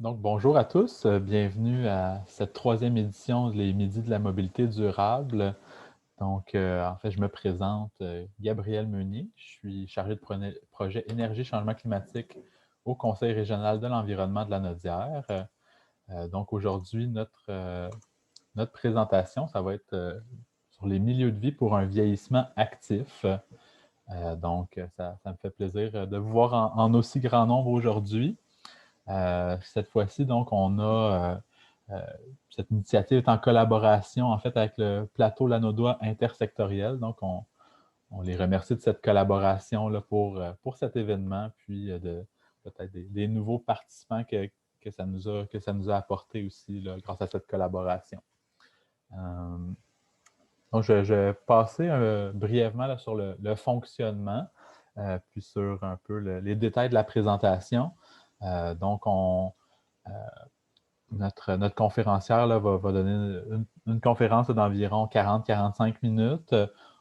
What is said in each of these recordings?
Donc, bonjour à tous. Bienvenue à cette troisième édition des Midis de la mobilité durable. Donc, en fait, je me présente, Gabriel Meunier. Je suis chargé de projet énergie changement climatique au Conseil régional de l'environnement de la Naudière. Donc, aujourd'hui, notre présentation, ça va être sur les milieux de vie pour un vieillissement actif. Donc, ça me fait plaisir de vous voir en aussi grand nombre aujourd'hui. Cette fois-ci, donc, on a cette initiative est en collaboration en fait avec le plateau Lanaudois intersectoriel. Donc, on les remercie de cette collaboration là, pour cet événement, puis de peut-être des nouveaux participants que ça nous a apporté aussi là, grâce à cette collaboration. Donc, je vais passer brièvement là, sur le fonctionnement, puis sur un peu les détails de la présentation. Donc, euh, notre conférencière là, va donner une conférence d'environ 40-45 minutes.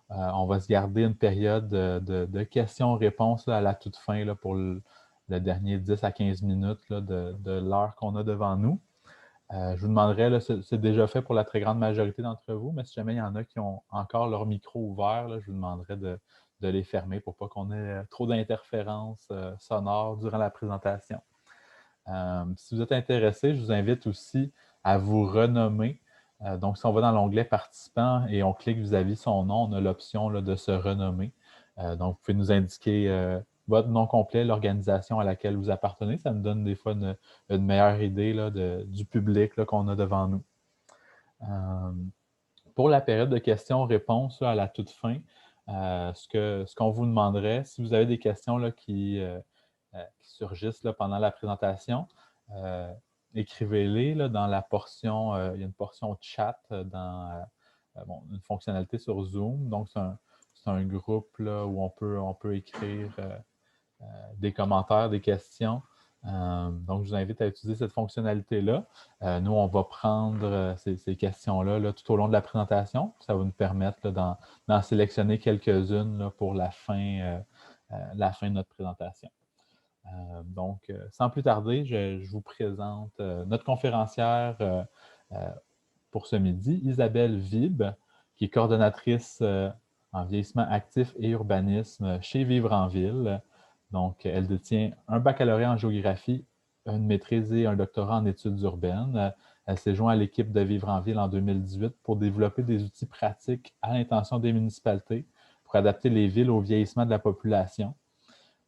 On va se garder une période de questions-réponses à la toute fin là, pour le dernier 10 à 15 minutes là, de l'heure qu'on a devant nous. Je vous demanderai, là, c'est déjà fait pour la très grande majorité d'entre vous, mais si jamais il y en a qui ont encore leur micro ouvert, là, je vous demanderai de les fermer pour pas qu'on ait trop d'interférences sonores durant la présentation. Si vous êtes intéressé, je vous invite aussi à vous renommer. Donc, si on va dans l'onglet participant et on clique vis-à-vis son nom, on a l'option de se renommer. Donc, vous pouvez nous indiquer votre nom complet, l'organisation à laquelle vous appartenez. Ça nous donne des fois une meilleure idée là, du public qu'on a devant nous. Pour la période de questions-réponses à la toute fin, ce qu'on vous demanderait, si vous avez des questions là, qui surgissent là, pendant la présentation, écrivez-les là, dans la portion, il y a une portion chat dans une fonctionnalité sur Zoom. Donc, c'est un groupe là, où on peut écrire des commentaires, des questions. Donc, je vous invite à utiliser cette fonctionnalité-là. Nous, on va prendre ces questions-là là, tout au long de la présentation. Ça va nous permettre d'en sélectionner quelques-unes là, pour la fin de notre présentation. Donc, sans plus tarder, je vous présente notre conférencière pour ce midi, Isabelle Vib, qui est coordonnatrice en vieillissement actif et urbanisme chez Vivre en Ville. Donc, elle détient un baccalauréat en géographie, une maîtrise et un doctorat en études urbaines. Elle s'est jointe à l'équipe de Vivre en Ville en 2018 pour développer des outils pratiques à l'intention des municipalités pour adapter les villes au vieillissement de la population.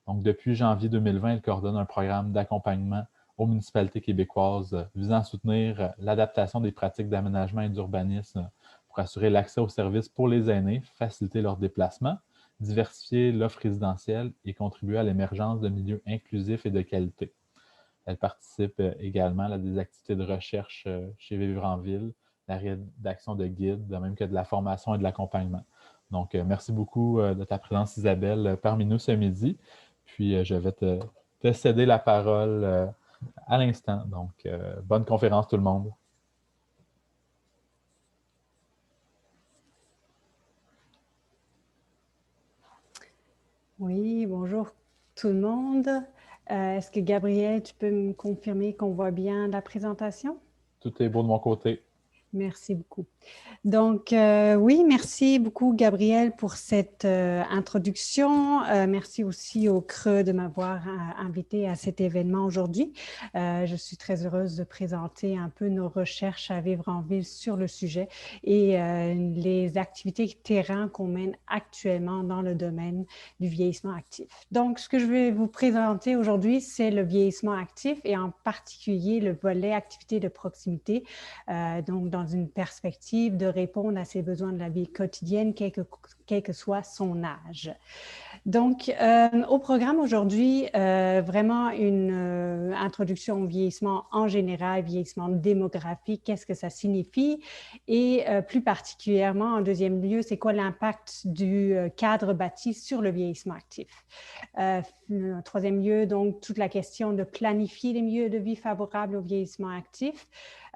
Donc, depuis janvier 2020, elle coordonne un programme d'accompagnement aux municipalités québécoises visant à soutenir l'adaptation des pratiques d'aménagement et d'urbanisme pour assurer l'accès aux services pour les aînés, faciliter leur déplacement, diversifier l'offre résidentielle et contribuer à l'émergence de milieux inclusifs et de qualité. Elle participe également à des activités de recherche chez Vivre en Ville, la rédaction de guides, de même que de la formation et de l'accompagnement. Donc, merci beaucoup de ta présence, Isabelle, parmi nous ce midi. Puis, je vais te céder la parole à l'instant. Donc, bonne conférence tout le monde. Oui, bonjour tout le monde. Est-ce que Gabriel, tu peux me confirmer qu'on voit bien la présentation? Tout est beau de mon côté. Merci beaucoup. Donc, oui, merci beaucoup, Gabriel, pour cette introduction. Merci aussi au CRE de m'avoir invité à cet événement aujourd'hui. Je suis très heureuse de présenter un peu nos recherches à Vivre en Ville sur le sujet et les activités terrain qu'on mène actuellement dans le domaine du vieillissement actif. Donc, ce que je vais vous présenter aujourd'hui, c'est le vieillissement actif et en particulier le volet activité de proximité, donc dans une perspective de répondre à ses besoins de la vie quotidienne, quel que soit son âge. Donc, au programme aujourd'hui, vraiment une introduction au vieillissement en général, vieillissement démographique, qu'est-ce que ça signifie et plus particulièrement, en deuxième lieu, c'est quoi l'impact du cadre bâti sur le vieillissement actif. En troisième lieu, donc, toute la question de planifier les milieux de vie favorables au vieillissement actif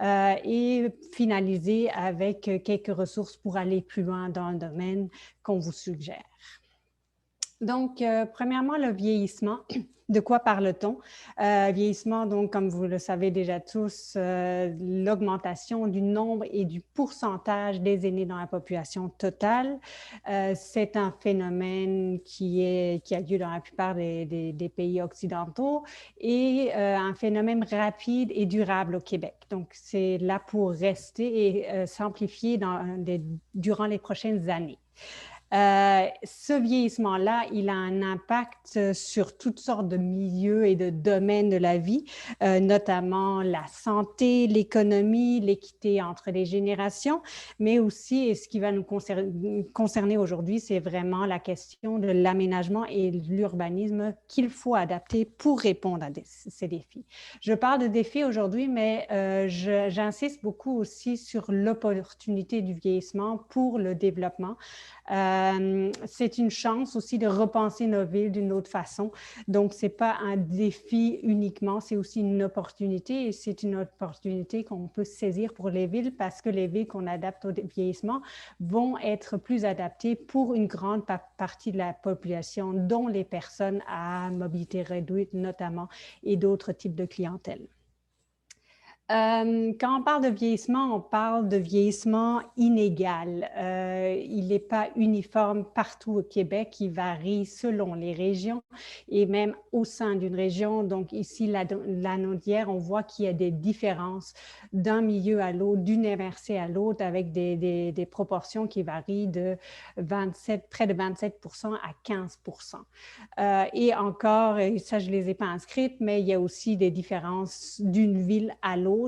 et finaliser avec quelques ressources pour aller plus loin dans le domaine qu'on vous suggère. Donc, premièrement, le vieillissement. De quoi parle-t-on? Vieillissement, donc, comme vous le savez déjà tous, l'augmentation du nombre et du pourcentage des aînés dans la population totale. C'est un phénomène qui a lieu dans la plupart des pays occidentaux et un phénomène rapide et durable au Québec. Donc, c'est là pour rester et s'amplifier durant les prochaines années. Ce vieillissement-là, il a un impact sur toutes sortes de milieux et de domaines de la vie, notamment la santé, l'économie, l'équité entre les générations, mais aussi, et ce qui va nous concerner aujourd'hui, c'est vraiment la question de l'aménagement et de l'urbanisme qu'il faut adapter pour répondre à ces défis. Je parle de défis aujourd'hui, mais j'insiste beaucoup aussi sur l'opportunité du vieillissement pour le développement. C'est une chance aussi de repenser nos villes d'une autre façon. Donc, ce n'est pas un défi uniquement, c'est aussi une opportunité et c'est une opportunité qu'on peut saisir pour les villes parce que les villes qu'on adapte au vieillissement vont être plus adaptées pour une grande partie de la population, dont les personnes à mobilité réduite notamment et d'autres types de clientèle. Quand on parle de vieillissement, on parle de vieillissement inégal. Il n'est pas uniforme partout au Québec, il varie selon les régions et même au sein d'une région. Donc ici, la Naudière, on voit qu'il y a des différences d'un milieu à l'autre, d'une MRC à l'autre, avec des proportions qui varient de près de 27% à 15%. Et encore, et ça je ne les ai pas inscrites, mais il y a aussi des différences d'une ville à l'autre.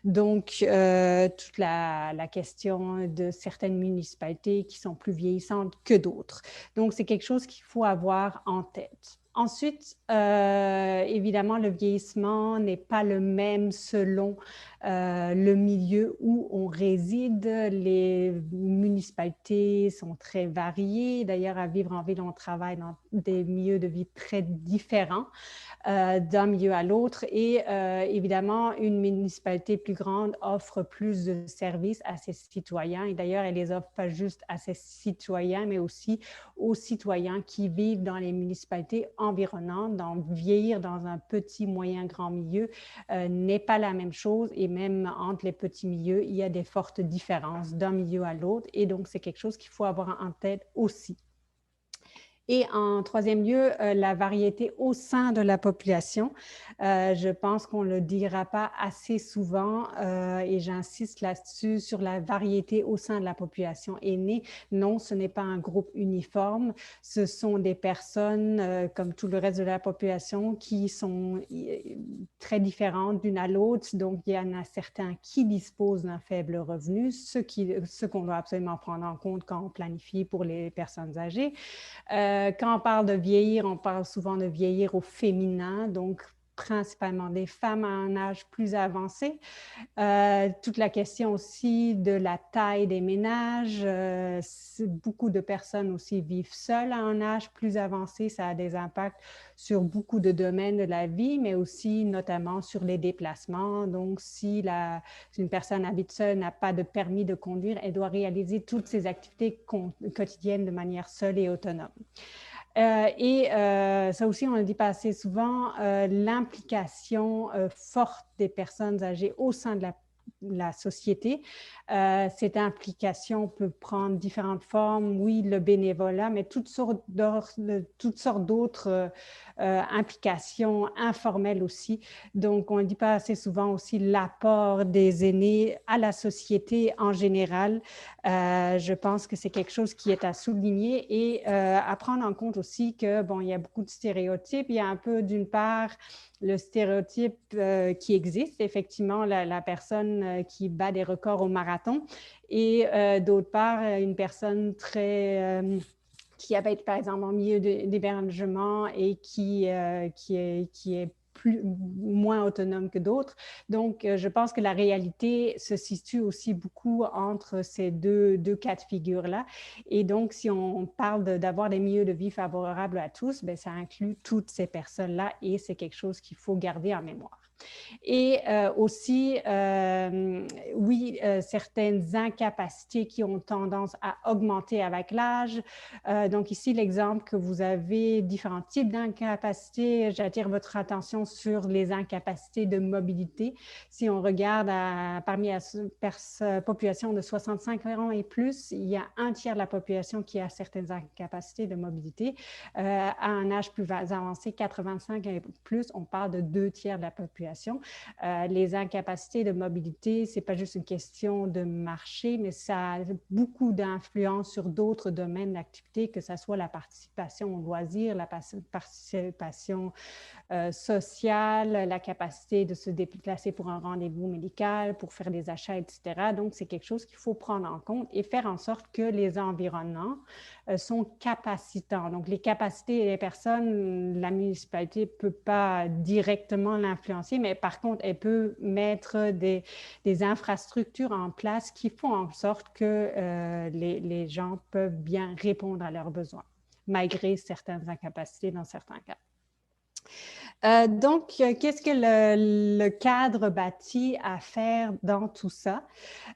Donc, toute la question de certaines municipalités qui sont plus vieillissantes que d'autres. Donc, c'est quelque chose qu'il faut avoir en tête. Ensuite, évidemment, le vieillissement n'est pas le même selon le milieu où on réside. Les municipalités sont très variées. D'ailleurs, à Vivre en ville, on travaille dans des milieux de vie très différents d'un milieu à l'autre. Et évidemment, une municipalité plus grande offre plus de services à ses citoyens. Et d'ailleurs, elle les offre pas juste à ses citoyens, mais aussi aux citoyens qui vivent dans les municipalités environnantes. Donc, vieillir dans un petit, moyen, grand milieu n'est pas la même chose. Et même entre les petits milieux, il y a des fortes différences d'un milieu à l'autre. Et donc, c'est quelque chose qu'il faut avoir en tête aussi. Et en troisième lieu, la variété au sein de la population. Je pense qu'on ne le dira pas assez souvent et j'insiste là-dessus sur la variété au sein de la population aînée. Non, ce n'est pas un groupe uniforme. Ce sont des personnes, comme tout le reste de la population, qui sont très différentes d'une à l'autre. Donc, il y en a certains qui disposent d'un faible revenu, ce qu'on doit absolument prendre en compte quand on planifie pour les personnes âgées. Quand on parle de vieillir, on parle souvent de vieillir au féminin, donc principalement des femmes à un âge plus avancé. Toute la question aussi de la taille des ménages. Beaucoup de personnes aussi vivent seules à un âge plus avancé. Ça a des impacts sur beaucoup de domaines de la vie, mais aussi notamment sur les déplacements. Donc, si une personne habite seule, n'a pas de permis de conduire, elle doit réaliser toutes ses activités quotidiennes de manière seule et autonome. Ça aussi, on ne le dit pas assez souvent, l'implication forte des personnes âgées au sein de la société. Cette implication peut prendre différentes formes, oui, le bénévolat, mais toutes sortes d'autres implications informelles aussi. Donc, on ne dit pas assez souvent aussi l'apport des aînés à la société en général. Je pense que c'est quelque chose qui est à souligner et à prendre en compte aussi que, bon, il y a beaucoup de stéréotypes. Il y a un peu, d'une part, le stéréotype qui existe, effectivement, la personne qui bat des records au marathon, et d'autre part, une personne qui habite, par exemple, en milieu d'hébergement et qui est moins autonome que d'autres. Donc, je pense que la réalité se situe aussi beaucoup entre ces deux cas de figure-là. Et donc, si on parle d'avoir des milieux de vie favorables à tous, bien, ça inclut toutes ces personnes-là et c'est quelque chose qu'il faut garder en mémoire. Et aussi, oui, certaines incapacités qui ont tendance à augmenter avec l'âge. Donc ici, l'exemple que vous avez, différents types d'incapacités. J'attire votre attention sur les incapacités de mobilité. Si on regarde parmi la population de 65 ans et plus, il y a un tiers de la population qui a certaines incapacités de mobilité. À un âge plus avancé, 85 et plus, on parle de 2 tiers de la population. Les incapacités de mobilité, ce n'est pas juste une question de marché, mais ça a beaucoup d'influence sur d'autres domaines d'activité, que ce soit la participation aux loisirs, la participation sociale, la capacité de se déplacer pour un rendez-vous médical, pour faire des achats, etc. Donc, c'est quelque chose qu'il faut prendre en compte et faire en sorte que les environnements sont capacitants. Donc, les capacités des personnes, la municipalité ne peut pas directement l'influencer, mais par contre, elle peut mettre des infrastructures en place qui font en sorte que les gens peuvent bien répondre à leurs besoins, malgré certaines incapacités dans certains cas. Donc, qu'est-ce que le cadre bâti à faire dans tout ça?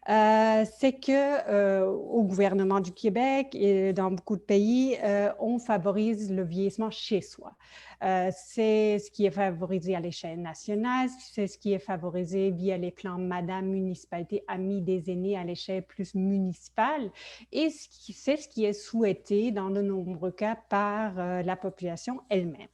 C'est que au gouvernement du Québec et dans beaucoup de pays, on favorise le vieillissement chez soi. C'est ce qui est favorisé à l'échelle nationale, c'est ce qui est favorisé via les plans Madame Municipalité Amis des aînés à l'échelle plus municipale et c'est ce qui est souhaité dans de nombreux cas par la population elle-même.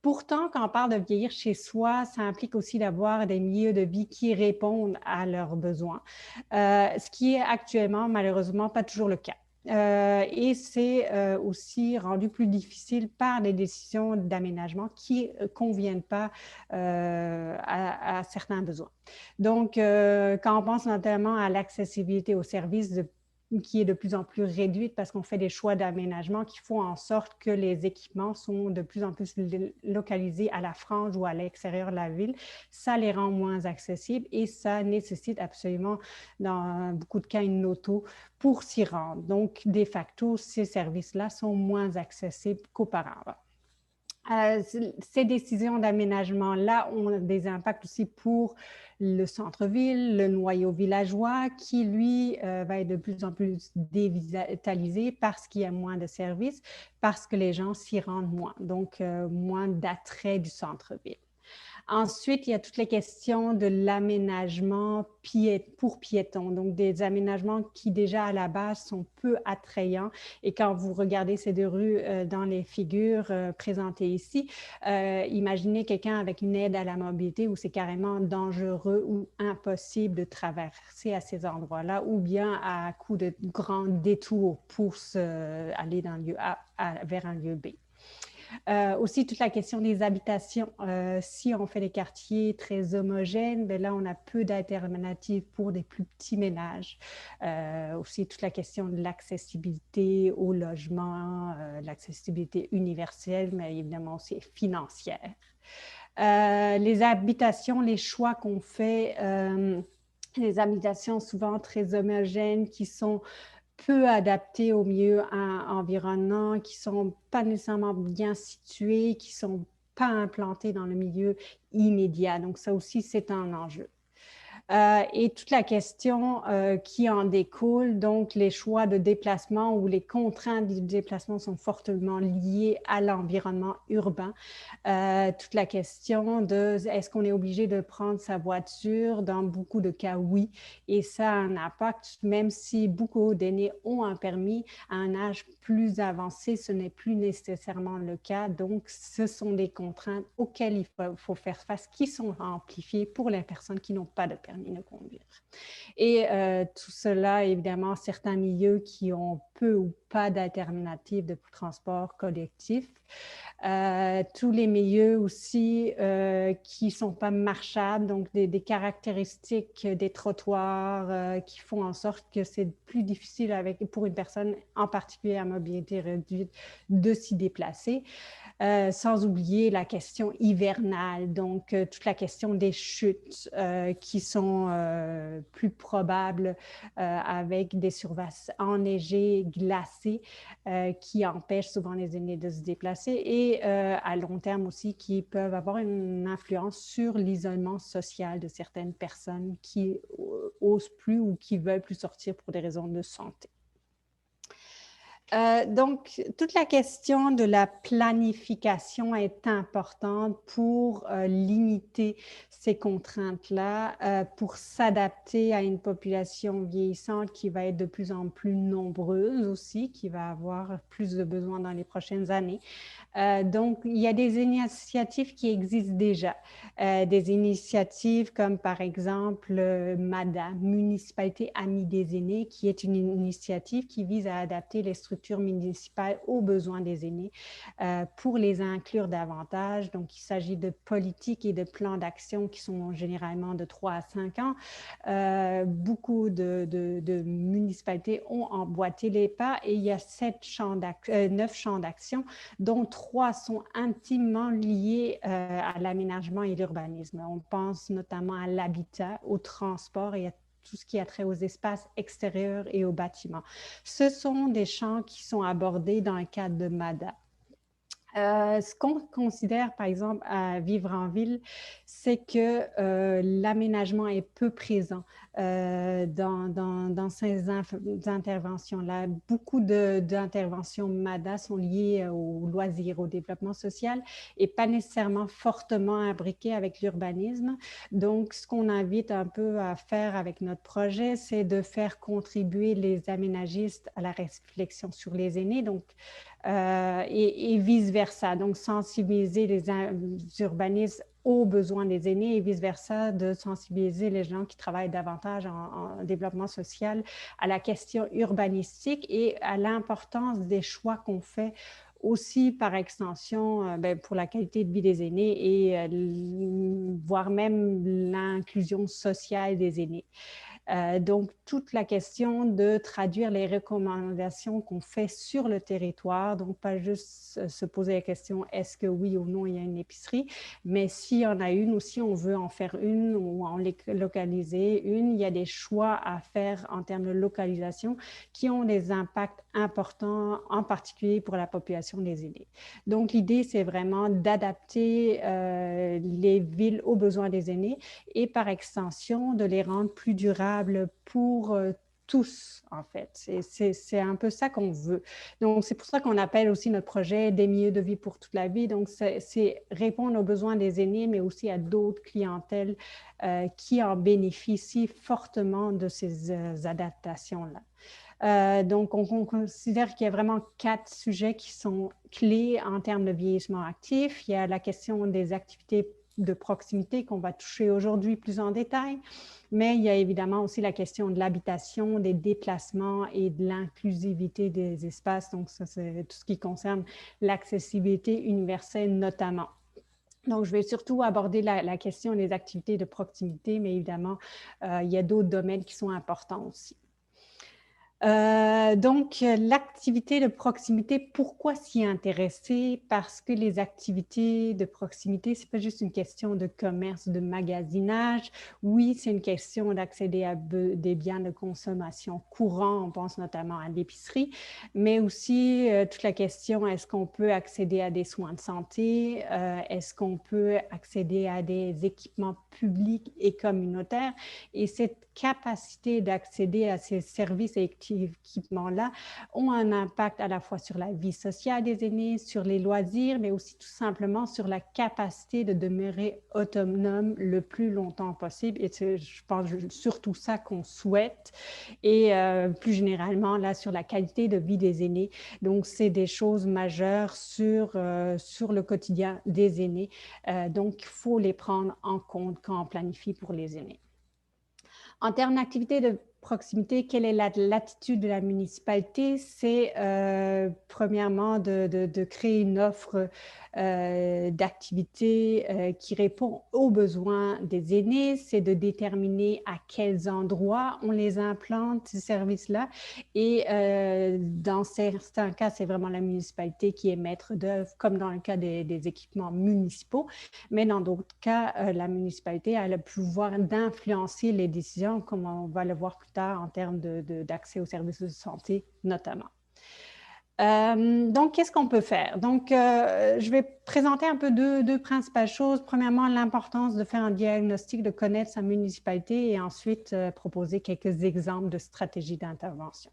Pourtant, quand on parle de vieillir chez soi, ça implique aussi d'avoir des milieux de vie qui répondent à leurs besoins, ce qui est actuellement malheureusement pas toujours le cas. Et c'est aussi rendu plus difficile par des décisions d'aménagement qui ne conviennent pas à certains besoins. Donc, quand on pense notamment à l'accessibilité aux services qui est de plus en plus réduite parce qu'on fait des choix d'aménagement qui font en sorte que les équipements sont de plus en plus localisés à la frange ou à l'extérieur de la ville. Ça les rend moins accessibles et ça nécessite absolument, dans beaucoup de cas, une auto pour s'y rendre. Donc, de facto, ces services-là sont moins accessibles qu'auparavant. Ces décisions d'aménagement-là ont des impacts aussi pour le centre-ville, le noyau villageois, qui, lui, va être de plus en plus dévitalisé parce qu'il y a moins de services, parce que les gens s'y rendent moins, donc moins d'attrait du centre-ville. Ensuite, il y a toutes les questions de l'aménagement pour piétons, donc des aménagements qui déjà à la base sont peu attrayants. Et quand vous regardez ces deux rues dans les figures présentées ici, imaginez quelqu'un avec une aide à la mobilité où c'est carrément dangereux ou impossible de traverser à ces endroits-là, ou bien à coup de grands détours pour aller d'un lieu A vers un lieu B. Aussi, toute la question des habitations. Si on fait des quartiers très homogènes, bien là, on a peu d'alternatives pour des plus petits ménages. Aussi, toute la question de l'accessibilité au logement, l'accessibilité universelle, mais évidemment aussi financière. Les habitations, les choix qu'on fait, les habitations souvent très homogènes qui sont peu adaptés au milieu environnant, qui ne sont pas nécessairement bien situés, qui ne sont pas implantés dans le milieu immédiat. Donc, ça aussi, c'est un enjeu. Et toute la question qui en découle, donc les choix de déplacement ou les contraintes du déplacement sont fortement liées à l'environnement urbain. Toute la question de est-ce qu'on est obligé de prendre sa voiture? Dans beaucoup de cas, oui. Et ça a un impact, même si beaucoup d'aînés ont un permis, à un âge plus avancé, ce n'est plus nécessairement le cas. Donc, ce sont des contraintes auxquelles il faut faire face, qui sont amplifiées pour les personnes qui n'ont pas de permis de conduire. Et tout cela, évidemment, certains milieux qui ont peu ou pas d'alternatives de transport collectif. Tous les milieux aussi qui ne sont pas marchables, donc des caractéristiques des trottoirs qui font en sorte que c'est plus difficile pour une personne, en particulier à mobilité réduite, de s'y déplacer. sans oublier la question hivernale, donc toute la question des chutes qui sont plus probables avec des surfaces enneigées, glacées, qui empêchent souvent les aînés de se déplacer et à long terme aussi qui peuvent avoir une influence sur l'isolement social de certaines personnes qui osent plus ou qui veulent plus sortir pour des raisons de santé. Donc, toute la question de la planification est importante pour limiter ces contraintes-là, pour s'adapter à une population vieillissante qui va être de plus en plus nombreuse aussi, qui va avoir plus de besoins dans les prochaines années. Donc, il y a des initiatives qui existent déjà. Des initiatives comme par exemple MADA, Municipalité Amie des Aînés, qui est une initiative qui vise à adapter les structures municipales aux besoins des aînés pour les inclure davantage. Donc, il s'agit de politiques et de plans d'action qui sont généralement de 3 à 5 ans. Beaucoup de municipalités ont emboîté les pas et il y a 9 champs d'action, dont 3 sont intimement liés à l'aménagement et l'urbanisme. On pense notamment à l'habitat, au transport et à tout ce qui a trait aux espaces extérieurs et aux bâtiments. Ce sont des champs qui sont abordés dans le cadre de MADA. Ce qu'on considère, par exemple, à Vivre en ville, c'est que l'aménagement est peu présent dans ces interventions-là. Beaucoup d'interventions MADA sont liées au loisir, au développement social et pas nécessairement fortement imbriquées avec l'urbanisme. Donc, ce qu'on invite un peu à faire avec notre projet, c'est de faire contribuer les aménagistes à la réflexion sur les aînés. Donc, et vice-versa. Donc, sensibiliser les urbanistes aux besoins des aînés et vice-versa, de sensibiliser les gens qui travaillent davantage en développement social à la question urbanistique et à l'importance des choix qu'on fait aussi par extension pour la qualité de vie des aînés et voire même l'inclusion sociale des aînés. Donc, toute la question de traduire les recommandations qu'on fait sur le territoire, donc pas juste se poser la question est-ce que oui ou non il y a une épicerie, mais s'il y en a une ou si on veut en faire une ou en localiser une, il y a des choix à faire en termes de localisation qui ont des impacts importants, en particulier pour la population des aînés. Donc, l'idée, c'est vraiment d'adapter les villes aux besoins des aînés et par extension de les rendre plus durables pour tous, en fait. C'est un peu ça qu'on veut. Donc, c'est pour ça qu'on appelle aussi notre projet des milieux de vie pour toute la vie. Donc, c'est répondre aux besoins des aînés, mais aussi à d'autres clientèles qui en bénéficient fortement de ces adaptations-là. Donc, on considère qu'il y a vraiment 4 sujets qui sont clés en termes de vieillissement actif. Il y a la question des activités de proximité qu'on va toucher aujourd'hui plus en détail, mais il y a évidemment aussi la question de l'habitation, des déplacements et de l'inclusivité des espaces. Donc, ça, c'est tout ce qui concerne l'accessibilité universelle notamment. Donc, je vais surtout aborder la question des activités de proximité, mais évidemment, il y a d'autres domaines qui sont importants aussi. Donc, l'activité de proximité, pourquoi s'y intéresser? Parce que les activités de proximité, ce n'est pas juste une question de commerce, de magasinage. Oui, c'est une question d'accéder à des biens de consommation courants, on pense notamment à l'épicerie, mais aussi toute la question, est-ce qu'on peut accéder à des soins de santé? Est-ce qu'on peut accéder à des équipements publics et communautaires? Et cette capacité d'accéder à ces services et équipements-là ont un impact à la fois sur la vie sociale des aînés, sur les loisirs, mais aussi tout simplement sur la capacité de demeurer autonome le plus longtemps possible. Et je pense surtout ça qu'on souhaite. Et plus généralement, là, sur la qualité de vie des aînés. Donc, c'est des choses majeures sur le quotidien des aînés. Donc, il faut les prendre en compte quand on planifie pour les aînés. En termes d'activité de proximité, quelle est l'attitude de la municipalité? C'est premièrement de créer une offre d'activité qui répond aux besoins des aînés, c'est de déterminer à quels endroits on les implante, ces services-là. Et dans certains cas, c'est vraiment la municipalité qui est maître d'œuvre, comme dans le cas des équipements municipaux. Mais dans d'autres cas, la municipalité a le pouvoir d'influencer les décisions, comme on va le voir plus tard en termes d'accès aux services de santé notamment. Donc, qu'est-ce qu'on peut faire? Donc, je vais présenter un peu deux principales choses. Premièrement, l'importance de faire un diagnostic, de connaître sa municipalité et ensuite proposer quelques exemples de stratégies d'intervention.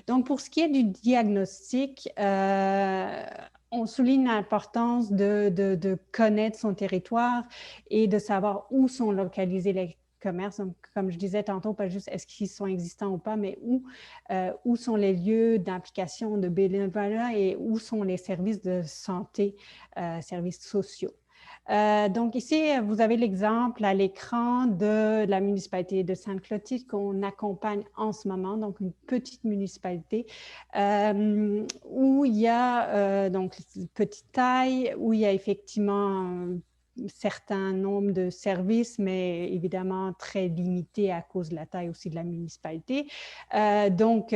Donc, pour ce qui est du diagnostic, on souligne l'importance de connaître son territoire et de savoir où sont localisés les commerces. Donc, comme je disais tantôt, pas juste est-ce qu'ils sont existants ou pas, mais où sont les lieux d'implication de bénévolat et où sont les services de santé, services sociaux. Donc ici, vous avez l'exemple à l'écran de la municipalité de Sainte-Clotilde qu'on accompagne en ce moment, donc une petite municipalité où il y a donc petite taille, où il y a effectivement certain nombre de services, mais évidemment très limité à cause de la taille aussi de la municipalité. Donc,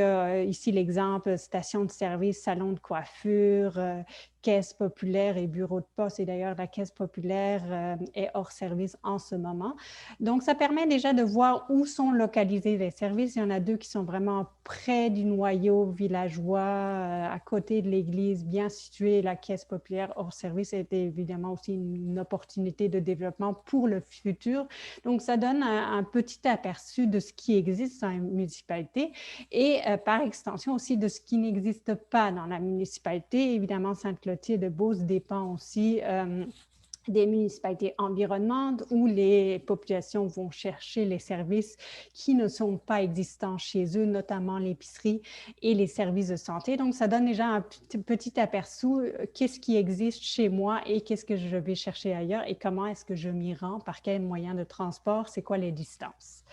ici, l'exemple, station de service, salon de coiffure, caisse populaire et bureau de poste. Et d'ailleurs, la caisse populaire est hors service en ce moment. Donc, ça permet déjà de voir où sont localisés les services. Il y en a deux qui sont vraiment près du noyau villageois, à côté de l'église, bien situé. La caisse populaire hors service est évidemment aussi une opportunité de développement pour le futur. Donc, ça donne un petit aperçu de ce qui existe dans la municipalité et par extension aussi de ce qui n'existe pas dans la municipalité. Évidemment, Sainte-Clotilde-de-Beauce dépend aussi des municipalités environnantes où les populations vont chercher les services qui ne sont pas existants chez eux, notamment l'épicerie et les services de santé. Donc, ça donne déjà un petit aperçu, qu'est-ce qui existe chez moi et qu'est-ce que je vais chercher ailleurs et comment est-ce que je m'y rends, par quel moyen de transport, c'est quoi les distances.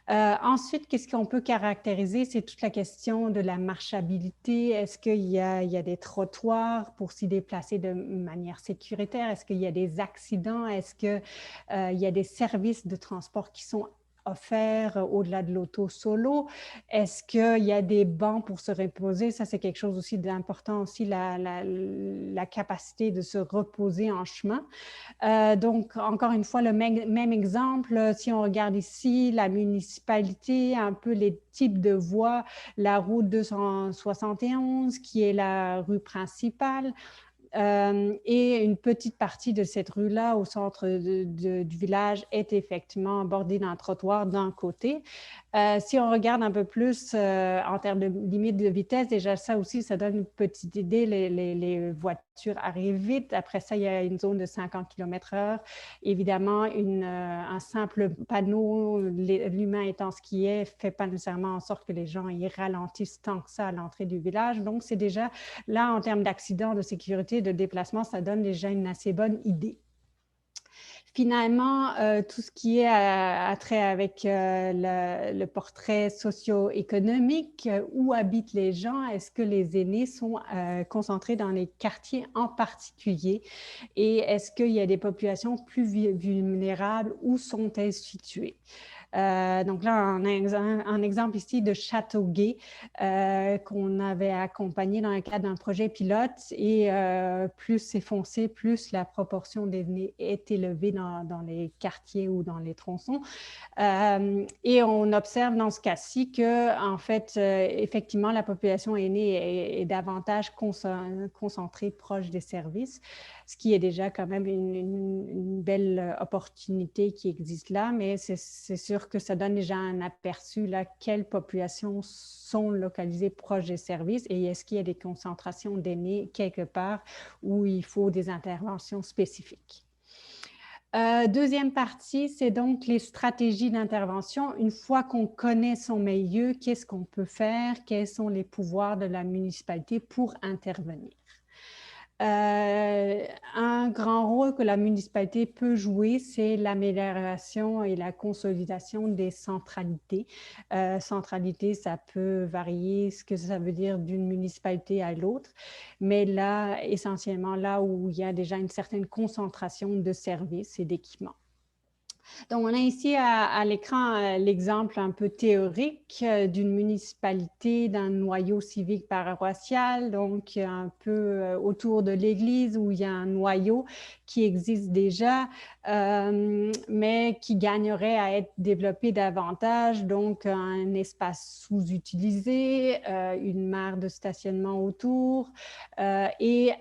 Ensuite, qu'est-ce qu'on peut caractériser? C'est toute la question de la marchabilité. Est-ce qu'il y a des trottoirs pour s'y déplacer de manière sécuritaire? Est-ce qu'il y a des accidents? Est-ce qu'il y a des services de transport qui sont offerts au-delà de l'auto solo? Est-ce qu'il y a des bancs pour se reposer? Ça, c'est quelque chose aussi d'important, aussi la capacité de se reposer en chemin. Donc, encore une fois, le même exemple, si on regarde ici, la municipalité, un peu les types de voies, la route 271, qui est la rue principale, et une petite partie de cette rue-là, au centre du village, est effectivement bordée d'un trottoir d'un côté. Si on regarde un peu plus en termes de limite de vitesse, déjà ça aussi, ça donne une petite idée. Les voitures arrivent vite. Après ça, il y a une zone de 50 km/h. Évidemment, un simple panneau, l'humain étant ce qui est, fait pas nécessairement en sorte que les gens y ralentissent tant que ça à l'entrée du village. Donc, c'est déjà là, en termes d'accidents, de sécurité, de déplacement, ça donne déjà une assez bonne idée. Finalement, tout ce qui est à trait avec le portrait socio-économique, où habitent les gens, est-ce que les aînés sont concentrés dans les quartiers en particulier et est-ce qu'il y a des populations plus vulnérables, où sont-elles situées? Donc là, on a un exemple ici de Châteauguay qu'on avait accompagné dans le cadre d'un projet pilote et plus c'est foncé, plus la proportion d'aînés est élevée dans les quartiers ou dans les tronçons. Et on observe dans ce cas-ci que, en fait, effectivement, la population aînée est davantage concentrée proche des services, ce qui est déjà quand même une belle opportunité qui existe là, mais c'est sûr que ça donne déjà un aperçu là, quelles populations sont localisées proches des services et est-ce qu'il y a des concentrations d'aînés quelque part où il faut des interventions spécifiques. Deuxième partie, c'est donc les stratégies d'intervention. Une fois qu'on connaît son milieu, qu'est-ce qu'on peut faire? Quels sont les pouvoirs de la municipalité pour intervenir? Un grand rôle que la municipalité peut jouer, c'est l'amélioration et la consolidation des centralités. Centralité, ça peut varier ce que ça veut dire d'une municipalité à l'autre, mais là, essentiellement, là où il y a déjà une certaine concentration de services et d'équipements. Donc, on a ici à l'écran l'exemple un peu théorique d'une municipalité, d'un noyau civique paroissial, donc un peu autour de l'église où il y a un noyau qui existe déjà, mais qui gagnerait à être développé davantage, donc un espace sous-utilisé, une mare de stationnement autour et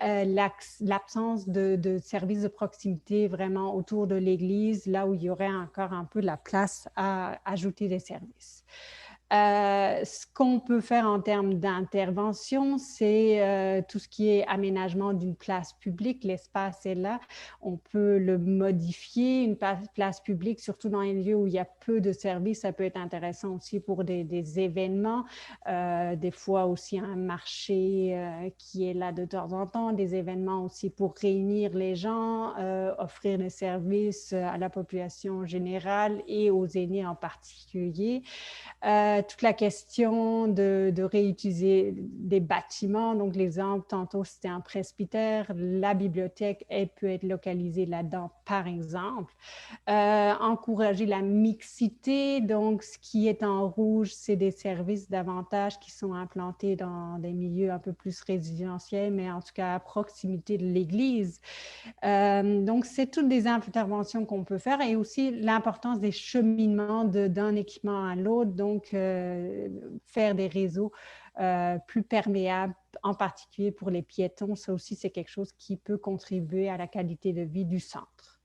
l'absence de services de proximité vraiment autour de l'église, là où il y aurait encore un peu de la place à ajouter des services. Ce qu'on peut faire en termes d'intervention, c'est tout ce qui est aménagement d'une place publique. L'espace est là. On peut le modifier. Une place publique, surtout dans les lieux où il y a peu de services, ça peut être intéressant aussi pour des événements. Des fois aussi un marché qui est là de temps en temps, des événements aussi pour réunir les gens, offrir des services à la population générale et aux aînés en particulier. Toute la question de réutiliser des bâtiments. Donc, l'exemple, tantôt, c'était un presbytère. La bibliothèque, elle peut être localisée là-dedans, par exemple. Encourager la mixité. Donc, ce qui est en rouge, c'est des services davantage qui sont implantés dans des milieux un peu plus résidentiels, mais en tout cas à proximité de l'église. Donc, c'est toutes des interventions qu'on peut faire et aussi l'importance des cheminements d'un équipement à l'autre. Donc, faire des réseaux plus perméables, en particulier pour les piétons. Ça aussi, c'est quelque chose qui peut contribuer à la qualité de vie du centre.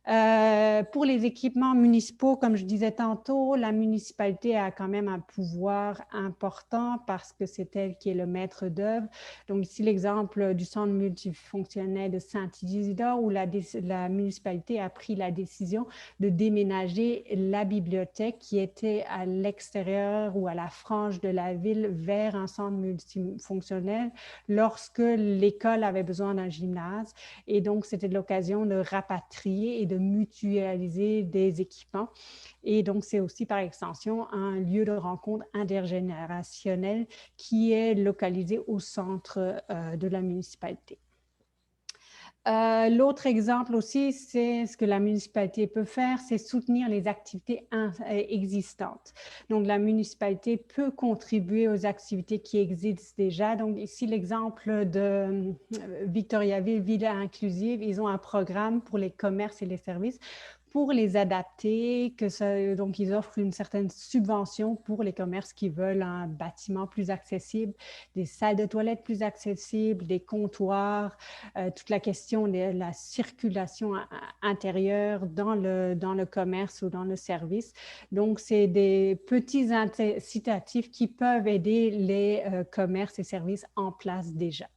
Pour les équipements municipaux, comme je disais tantôt, la municipalité a quand même un pouvoir important parce que c'est elle qui est le maître d'œuvre. Donc ici, l'exemple du centre multifonctionnel de Saint-Isidore où la municipalité a pris la décision de déménager la bibliothèque qui était à l'extérieur ou à la frange de la ville vers un centre multifonctionnel lorsque l'école avait besoin d'un gymnase. Et donc, c'était l'occasion de rapatrier et de mutualiser des équipements. Et donc, c'est aussi par extension un lieu de rencontre intergénérationnel qui est localisé au centre de la municipalité. L'autre exemple aussi, c'est ce que la municipalité peut faire, c'est soutenir les activités existantes. Donc, la municipalité peut contribuer aux activités qui existent déjà. Donc, ici, l'exemple de Victoriaville, Ville inclusive, ils ont un programme pour les commerces et les services pour les adapter, donc ils offrent une certaine subvention pour les commerces qui veulent un bâtiment plus accessible, des salles de toilettes plus accessibles, des comptoirs, toute la question de la circulation intérieure dans le commerce ou dans le service. Donc, c'est des petits incitatifs qui peuvent aider les commerces et services en place déjà.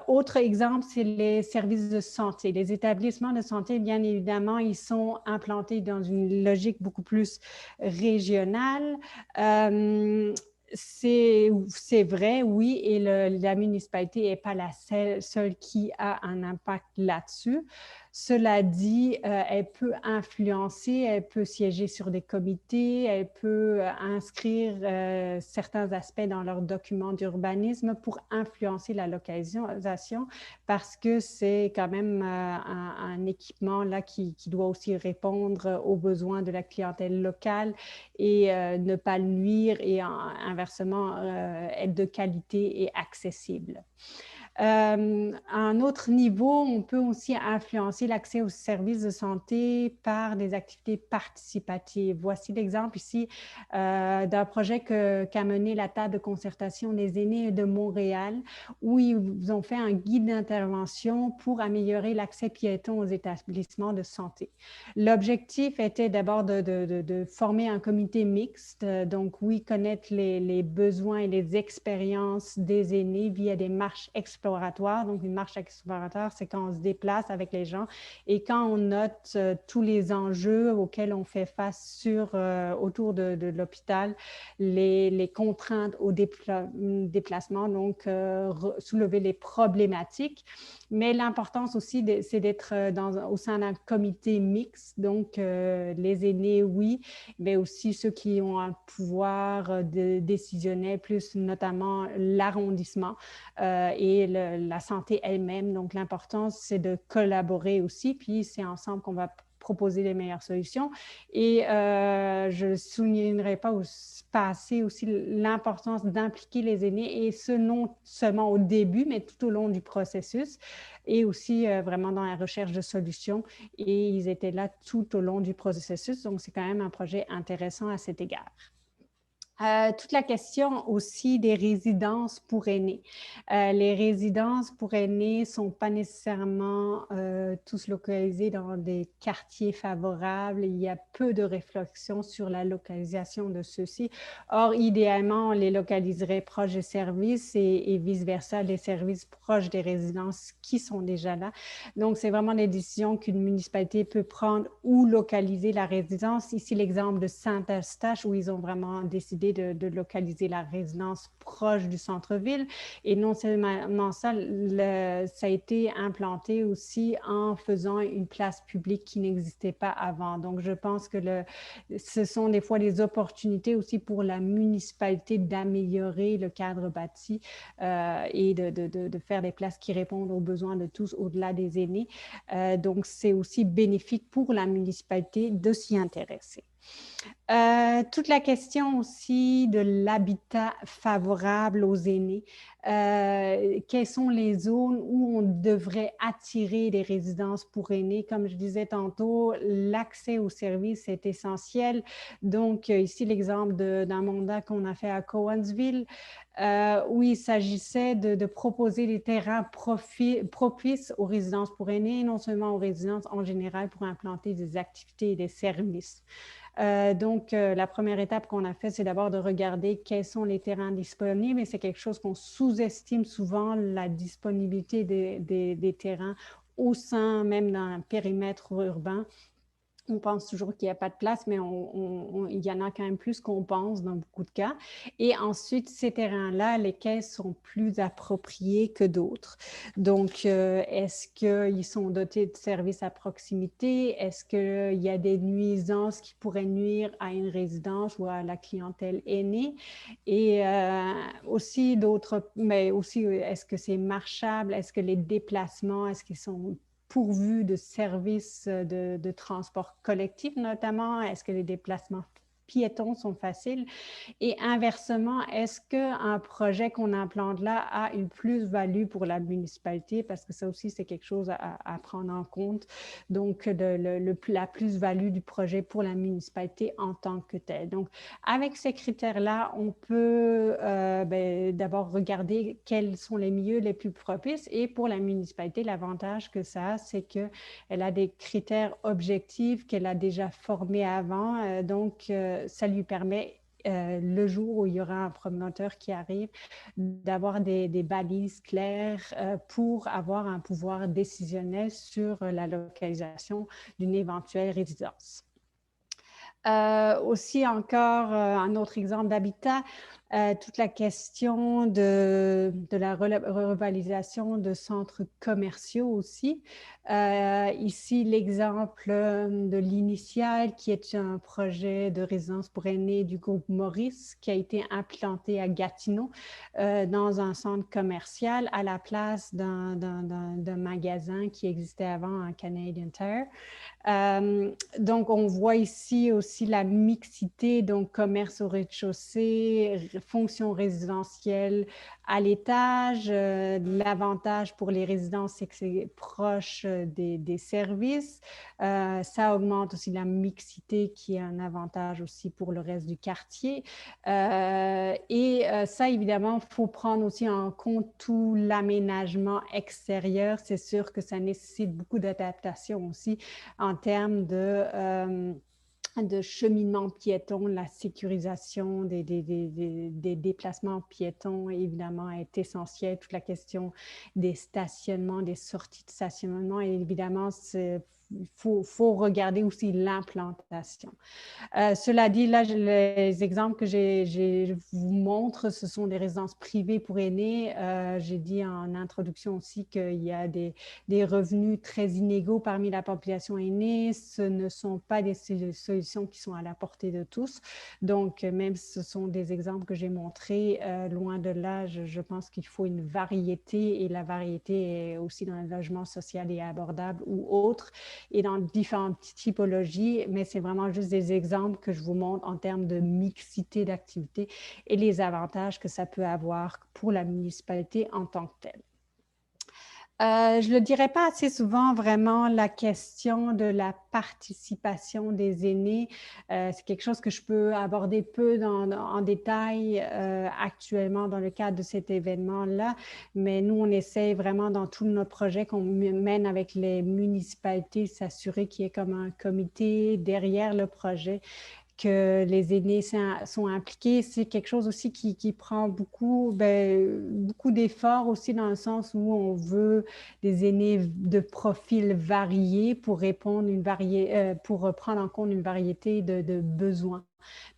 Autre exemple, c'est les services de santé. Les établissements de santé, bien évidemment, ils sont implantés dans une logique beaucoup plus régionale. C'est vrai, oui, et la municipalité n'est pas la seule qui a un impact là-dessus. Cela dit, elle peut influencer, elle peut siéger sur des comités, elle peut inscrire certains aspects dans leurs documents d'urbanisme pour influencer la localisation parce que c'est quand même un équipement là qui doit aussi répondre aux besoins de la clientèle locale et ne pas nuire et inversement être de qualité et accessible. À un autre niveau, on peut aussi influencer l'accès aux services de santé par des activités participatives. Voici l'exemple ici d'un projet qu'a mené la table de concertation des aînés de Montréal, où ils ont fait un guide d'intervention pour améliorer l'accès piéton aux établissements de santé. L'objectif était d'abord de former un comité mixte, donc oui, connaître les besoins et les expériences des aînés via des marches exploratoires exploratoire. Donc, une marche exploratoire, c'est quand on se déplace avec les gens et quand on note tous les enjeux auxquels on fait face autour de l'hôpital, les contraintes au déplacement, donc soulever les problématiques. Mais l'importance aussi, c'est d'être au sein d'un comité mixte, donc les aînés, oui, mais aussi ceux qui ont un pouvoir décisionnel, plus notamment l'arrondissement et la santé elle-même. Donc, l'importance, c'est de collaborer aussi, puis c'est ensemble qu'on va proposer les meilleures solutions. Et je ne soulignerai pas assez aussi l'importance d'impliquer les aînés, et ce, non seulement au début, mais tout au long du processus, et aussi vraiment dans la recherche de solutions. Et ils étaient là tout au long du processus, donc c'est quand même un projet intéressant à cet égard. Toute la question aussi des résidences pour aînés. Les résidences pour aînés ne sont pas nécessairement tous localisées dans des quartiers favorables. Il y a peu de réflexion sur la localisation de ceux-ci. Or, idéalement, on les localiserait proches des services et vice-versa, des services proches des résidences qui sont déjà là. Donc, c'est vraiment des décisions qu'une municipalité peut prendre où localiser la résidence. Ici, l'exemple de Saint-Eustache, où ils ont vraiment décidé de localiser la résidence proche du centre-ville. Et non seulement ça, ça a été implanté aussi en faisant une place publique qui n'existait pas avant. Donc, je pense que ce sont des fois des opportunités aussi pour la municipalité d'améliorer le cadre bâti et de faire des places qui répondent aux besoins de tous au-delà des aînés. Donc, c'est aussi bénéfique pour la municipalité de s'y intéresser. Toute la question aussi de l'habitat favorable aux aînés. Quelles sont les zones où on devrait attirer des résidences pour aînés? Comme je disais tantôt, l'accès aux services est essentiel. Donc, ici, l'exemple d'un mandat qu'on a fait à Cowansville, où il s'agissait de proposer des terrains propices aux résidences pour aînés, non seulement aux résidences en général, pour implanter des activités et des services. Donc, la première étape qu'on a faite, c'est d'abord de regarder quels sont les terrains disponibles, et c'est quelque chose qu'on sous-estime souvent, la disponibilité des terrains au sein même d'un périmètre urbain. On pense toujours qu'il n'y a pas de place, mais il y en a quand même plus qu'on pense dans beaucoup de cas. Et ensuite, ces terrains-là, lesquels sont plus appropriés que d'autres. Donc, est-ce qu'ils sont dotés de services à proximité? Est-ce qu'il y a des nuisances qui pourraient nuire à une résidence ou à la clientèle aînée? Et aussi mais aussi, est-ce que c'est marchable? Est-ce que les déplacements, est-ce qu'ils sont pourvus de services de transport collectif notamment? Est-ce que les déplacements piétons sont faciles? Et inversement, est-ce qu'un projet qu'on implante là a une plus-value pour la municipalité? Parce que ça aussi, c'est quelque chose à prendre en compte. Donc, la plus-value du projet pour la municipalité en tant que telle. Donc, avec ces critères-là, on peut d'abord regarder quels sont les milieux les plus propices. Et pour la municipalité, l'avantage que ça a, c'est qu'elle a des critères objectifs qu'elle a déjà formés avant. Donc, ça lui permet, le jour où il y aura un promoteur qui arrive, d'avoir des balises claires pour avoir un pouvoir décisionnel sur la localisation d'une éventuelle résidence. Aussi encore, un autre exemple d'habitat, toute la question de la revitalisation de centres commerciaux aussi. Ici, l'exemple de l'Initial, qui est un projet de résidence pour aînés du groupe Maurice, qui a été implanté à Gatineau dans un centre commercial à la place d'un magasin qui existait avant, un Canadian Tire. Donc, on voit ici aussi la mixité, donc commerce au rez-de-chaussée, fonction résidentielle à l'étage. L'avantage pour les résidents, c'est que c'est proche des services. Ça augmente aussi la mixité, qui est un avantage aussi pour le reste du quartier. Et ça, évidemment, il faut prendre aussi en compte tout l'aménagement extérieur. C'est sûr que ça nécessite beaucoup d'adaptation aussi en termes de cheminement piéton, la sécurisation des déplacements piétons, évidemment, est essentielle. Toute la question des stationnements, des sorties de stationnement, et évidemment, il faut regarder aussi l'implantation. Cela dit, là, les exemples que je vous montre, ce sont des résidences privées pour aînés. J'ai dit en introduction aussi qu'il y a des revenus très inégaux parmi la population aînée. Ce ne sont pas des solutions qui sont à la portée de tous. Donc, même si ce sont des exemples que j'ai montrés, loin de là, je pense qu'il faut une variété, et la variété est aussi dans le logement social et abordable ou autre, et dans différentes typologies, mais c'est vraiment juste des exemples que je vous montre en termes de mixité d'activités et les avantages que ça peut avoir pour la municipalité en tant que telle. Je ne le dirais pas assez souvent, vraiment, la question de la participation des aînés. C'est quelque chose que je peux aborder peu en détail actuellement dans le cadre de cet événement-là, mais nous, on essaie vraiment dans tous nos projets qu'on mène avec les municipalités, s'assurer qu'il y ait comme un comité derrière le projet, que les aînés sont impliqués. C'est quelque chose aussi qui prend beaucoup d'efforts aussi, dans le sens où on veut des aînés de profils variés pour pour prendre en compte une variété de besoins,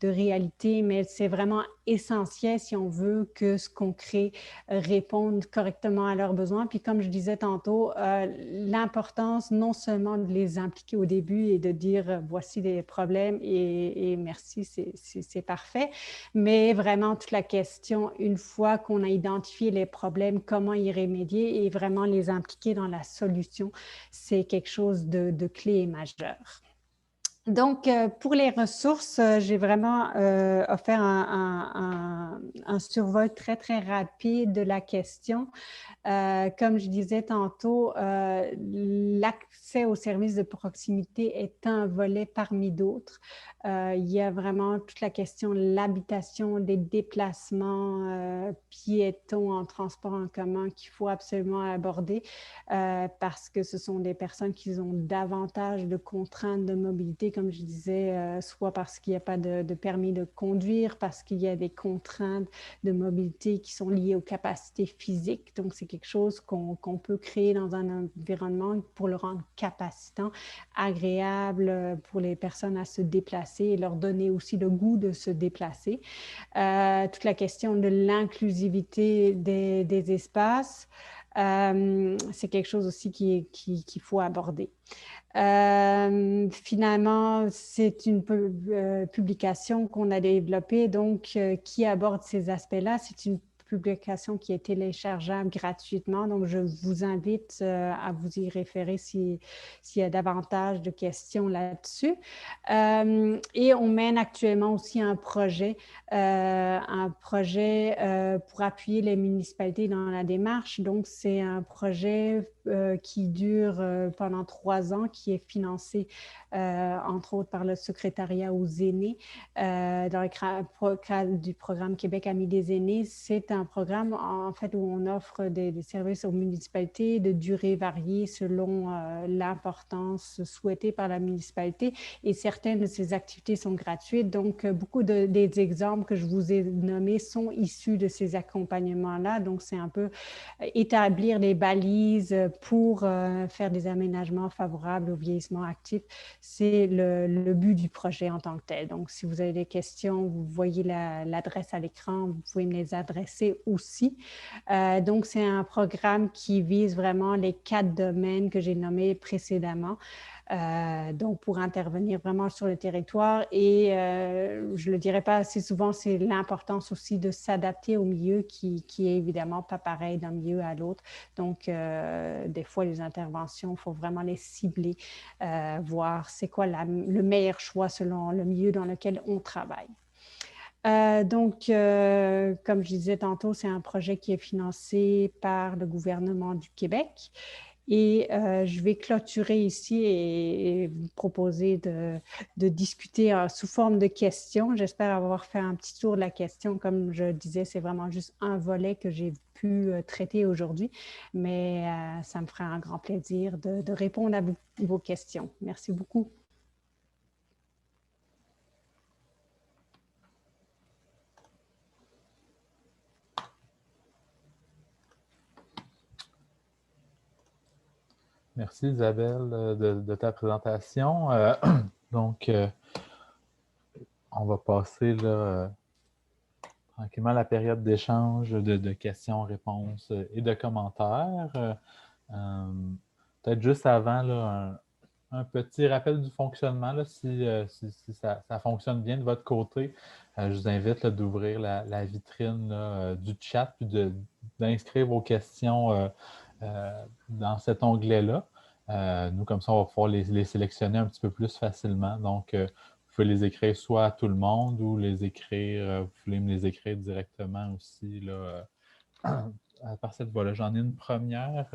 de réalité, mais c'est vraiment essentiel si on veut que ce qu'on crée réponde correctement à leurs besoins. Puis comme je disais tantôt, l'importance non seulement de les impliquer au début et de dire voici les problèmes et merci, c'est parfait, mais vraiment toute la question, une fois qu'on a identifié les problèmes, comment y remédier et vraiment les impliquer dans la solution, c'est quelque chose de clé et majeur. Donc, pour les ressources, j'ai vraiment offert un survol très, très rapide de la question. Comme je disais tantôt, l'accès aux services de proximité est un volet parmi d'autres. Il y a vraiment toute la question de l'habitation, des déplacements piétons en transport en commun qu'il faut absolument aborder parce que ce sont des personnes qui ont davantage de contraintes de mobilité, comme je disais, soit parce qu'il n'y a pas de permis de conduire, parce qu'il y a des contraintes de mobilité qui sont liées aux capacités physiques. Donc, c'est quelque chose qu'on peut créer dans un environnement pour le rendre capacitant, agréable pour les personnes à se déplacer et leur donner aussi le goût de se déplacer. Toute la question de l'inclusivité des espaces, c'est quelque chose aussi qu'il faut aborder. Finalement, c'est une publication qu'on a développée, donc qui aborde ces aspects-là. C'est une publication qui est téléchargeable gratuitement, donc je vous invite à vous y référer s'il y a davantage de questions là-dessus. Et on mène actuellement aussi un projet pour appuyer les municipalités dans la démarche. Donc, c'est un projet qui dure pendant 3 ans, qui est financé entre autres par le secrétariat aux aînés dans le cadre du programme Québec Amis des aînés. C'est un programme en fait où on offre des services aux municipalités de durée variée selon l'importance souhaitée par la municipalité, et certaines de ces activités sont gratuites. Donc, beaucoup des exemples que je vous ai nommés sont issus de ces accompagnements-là. Donc, c'est un peu établir des balises pour faire des aménagements favorables au vieillissement actif. C'est le but du projet en tant que tel. Donc, si vous avez des questions, vous voyez l'adresse à l'écran, vous pouvez me les adresser aussi. Donc, c'est un programme qui vise vraiment les 4 domaines que j'ai nommés précédemment. Donc, pour intervenir vraiment sur le territoire. Et je ne le dirai pas assez souvent, c'est l'importance aussi de s'adapter au milieu qui est évidemment pas pareil d'un milieu à l'autre. Donc, des fois, les interventions, il faut vraiment les cibler, voir c'est quoi le meilleur choix selon le milieu dans lequel on travaille. Donc, comme je disais tantôt, c'est un projet qui est financé par le gouvernement du Québec. Et je vais clôturer ici et vous proposer de discuter sous forme de questions. J'espère avoir fait un petit tour de la question. Comme je disais, c'est vraiment juste un volet que j'ai pu traiter aujourd'hui, mais ça me fera un grand plaisir de répondre à vos questions. Merci beaucoup. Merci Isabelle de ta présentation. Donc, on va passer là, tranquillement à la période d'échange, de questions-réponses et de commentaires. Peut-être juste avant, là, un petit rappel du fonctionnement, là, si ça fonctionne bien de votre côté. Je vous invite d'ouvrir la vitrine là, du chat puis d'inscrire vos questions dans cet onglet-là. Nous, comme ça, on va pouvoir les sélectionner un petit peu plus facilement. Donc, vous pouvez les écrire soit à tout le monde ou les écrire, vous pouvez me les écrire directement aussi là, par cette voie-là. J'en ai une première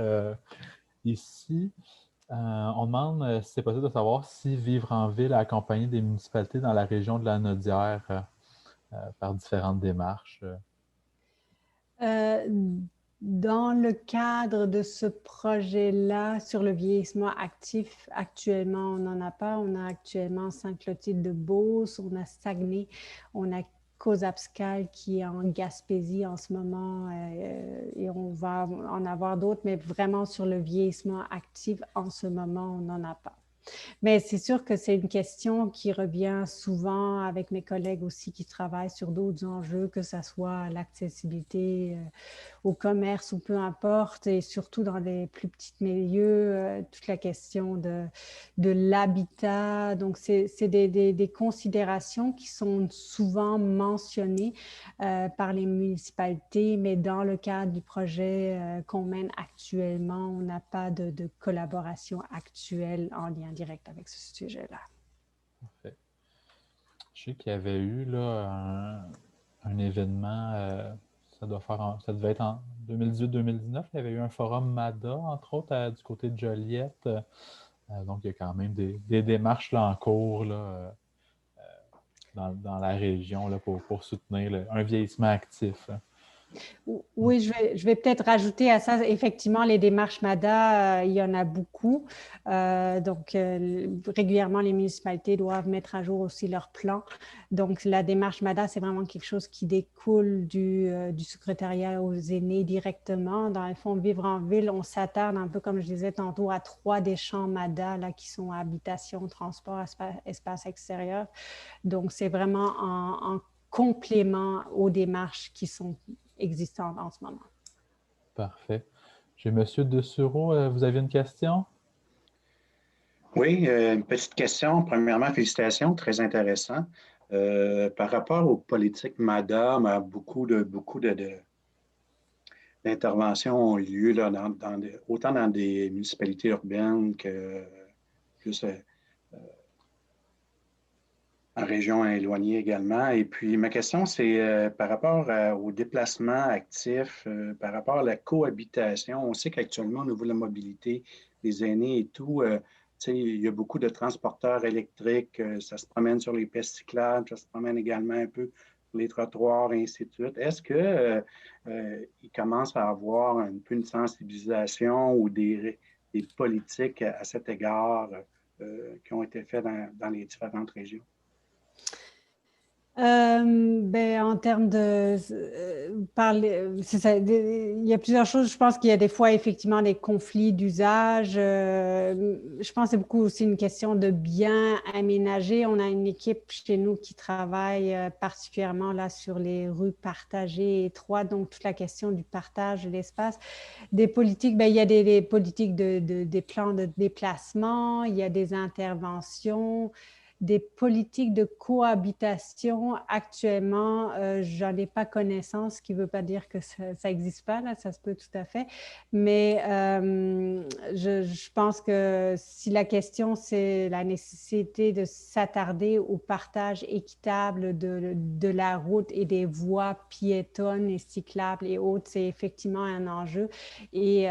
ici. On demande si c'est possible de savoir si vivre en ville a accompagné des municipalités dans la région de la Naudière par différentes démarches. Euh, Dans le cadre de ce projet-là, sur le vieillissement actif, actuellement, on n'en a pas. On a actuellement Saint-Clotilde-de-Beauce, on a Saguenay, on a Causapscal qui est en Gaspésie en ce moment et on va en avoir d'autres, mais vraiment sur le vieillissement actif, en ce moment, on n'en a pas. Mais c'est sûr que c'est une question qui revient souvent avec mes collègues aussi qui travaillent sur d'autres enjeux, que ce soit l'accessibilité au commerce ou peu importe, et surtout dans les plus petits milieux, toute la question de l'habitat. Donc, c'est des considérations qui sont souvent mentionnées par les municipalités, mais dans le cadre du projet qu'on mène actuellement, on n'a pas de collaboration actuelle en lien direct avec ce sujet-là. Parfait. Je sais qu'il y avait eu là, un événement, ça devait être en 2018-2019, il y avait eu un forum MADA, entre autres, du côté de Joliette. Donc, il y a quand même des démarches là, en cours là, dans la région là, pour soutenir un vieillissement actif. Oui, je vais peut-être rajouter à ça, effectivement, les démarches MADA, il y en a beaucoup. Donc, régulièrement, les municipalités doivent mettre à jour aussi leur plan. Donc, la démarche MADA, c'est vraiment quelque chose qui découle du secrétariat aux aînés directement. Dans le fond, Vivre en ville, on s'attarde un peu, comme je disais tantôt, à 3 des champs MADA là, qui sont habitation, transport, espace extérieur. Donc, c'est vraiment en complément aux démarches qui sont existantes en ce moment. Parfait. J'ai M. Dessureau, vous avez une question? Oui, une petite question. Premièrement, félicitations, très intéressant. Par rapport aux politiques MADA, d'interventions ont eu lieu là, autant dans des municipalités urbaines que plus en région éloignée également. Et puis, ma question, c'est par rapport au déplacement actif, par rapport à la cohabitation. On sait qu'actuellement, au niveau de la mobilité des aînés et tout, il y a beaucoup de transporteurs électriques, ça se promène sur les pistes cyclables, ça se promène également un peu sur les trottoirs, et ainsi de suite. Est-ce qu'il commence à avoir un peu une sensibilisation ou des politiques à cet égard qui ont été faites dans les différentes régions? Ben, en termes de parler, il y a plusieurs choses. Je pense qu'il y a des fois effectivement des conflits d'usage. Je pense que c'est beaucoup aussi une question de bien aménager. On a une équipe chez nous qui travaille particulièrement là sur les rues partagées étroites, donc toute la question du partage de l'espace. Des politiques, ben, il y a des politiques des plans de déplacement, il y a des interventions, des politiques de cohabitation. Actuellement, j'en ai pas connaissance, ce qui ne veut pas dire que ça n'existe pas, là, ça se peut tout à fait. Mais je pense que si la question, c'est la nécessité de s'attarder au partage équitable de la route et des voies piétonnes et cyclables et autres, c'est effectivement un enjeu. Et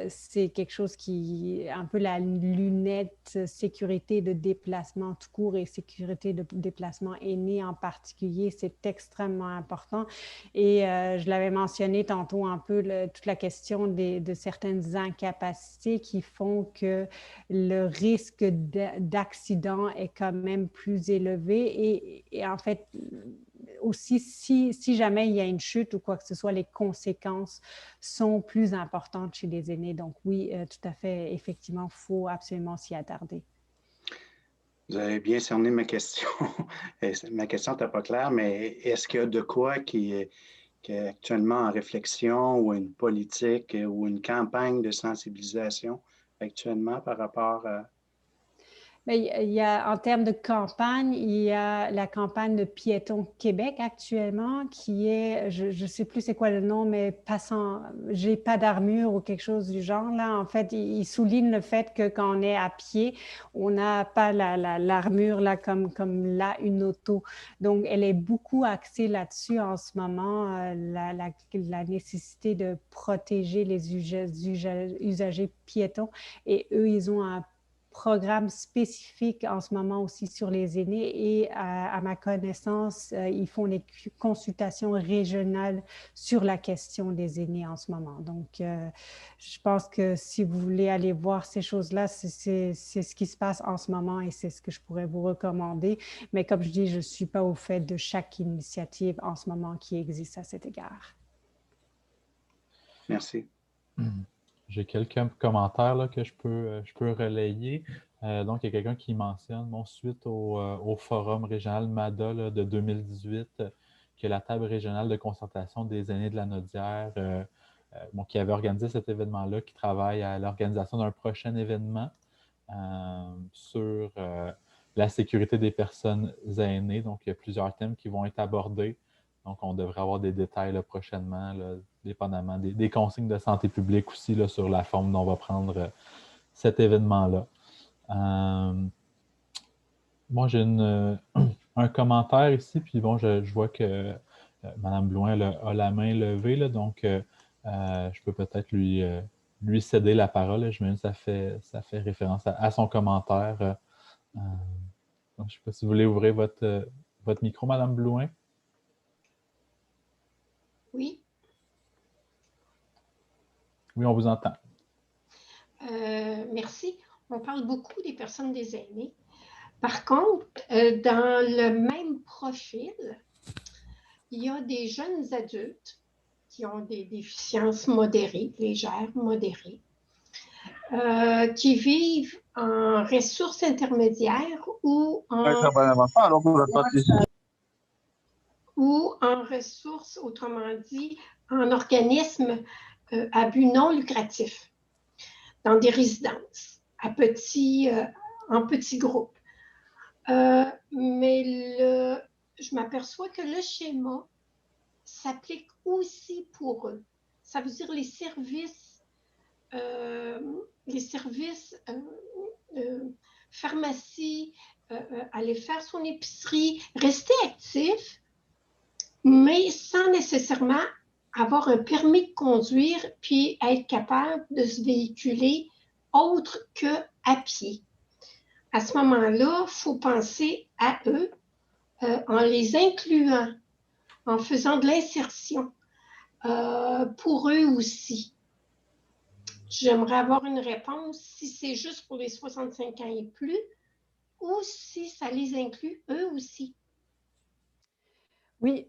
c'est quelque chose qui, un peu la lunette sécurité de déplacement tout court et sécurité de déplacement aîné en particulier, c'est extrêmement important. Et je l'avais mentionné tantôt un peu, toute la question de certaines incapacités qui font que le risque d'accident est quand même plus élevé. Et en fait, aussi, si jamais il y a une chute ou quoi que ce soit, les conséquences sont plus importantes chez les aînés. Donc oui, tout à fait, effectivement, il faut absolument s'y attarder. Vous avez bien cerné ma question. Ma question n'était pas claire, mais est-ce qu'il y a de quoi qui est actuellement en réflexion ou une politique ou une campagne de sensibilisation actuellement par rapport à... Mais il y a, en termes de campagne, il y a la campagne de Piétons Québec actuellement qui est, je ne sais plus c'est quoi le nom, mais passant, j'ai pas d'armure ou quelque chose du genre. Là, en fait, il souligne le fait que quand on est à pied, on n'a pas l'armure là comme là une auto. Donc, elle est beaucoup axée là-dessus en ce moment, la nécessité de protéger les usagers piétons. Et eux, ils ont un programme spécifique en ce moment aussi sur les aînés et à ma connaissance, ils font des consultations régionales sur la question des aînés en ce moment. Donc, je pense que si vous voulez aller voir ces choses-là, c'est ce qui se passe en ce moment et c'est ce que je pourrais vous recommander. Mais comme je dis, je ne suis pas au fait de chaque initiative en ce moment qui existe à cet égard. Merci. J'ai quelques commentaires là, que je peux relayer. Donc, il y a quelqu'un qui mentionne, suite au forum régional MADA là, de 2018, que la table régionale de concertation des aînés de la Naudière, qui avait organisé cet événement-là, qui travaille à l'organisation d'un prochain événement sur la sécurité des personnes aînées. Donc, il y a plusieurs thèmes qui vont être abordés. Donc, on devrait avoir des détails là, prochainement, là, dépendamment des consignes de santé publique aussi là, sur la forme dont on va prendre cet événement-là. Moi, j'ai un commentaire ici, puis bon, je vois que Mme Blouin a la main levée, là, donc je peux peut-être lui céder la parole. Là. Je me dis que ça fait référence à son commentaire. Donc, je ne sais pas si vous voulez ouvrir votre micro, Mme Blouin. Oui. Oui, on vous entend. Merci. On parle beaucoup des personnes des aînés. Par contre, dans le même profil, il y a des jeunes adultes qui ont des déficiences modérées, légères, modérées, qui vivent en ressources intermédiaires ou en ressources, autrement dit, en organismes à but non lucratif, dans des résidences, en petits groupes. Mais je m'aperçois que le schéma s'applique aussi pour eux. Ça veut dire les services pharmacie, aller faire son épicerie, rester actif, mais sans nécessairement avoir un permis de conduire puis être capable de se véhiculer autre qu'à pied. À ce moment-là, il faut penser à eux en les incluant, en faisant de l'insertion pour eux aussi. J'aimerais avoir une réponse si c'est juste pour les 65 ans et plus ou si ça les inclut eux aussi. Oui,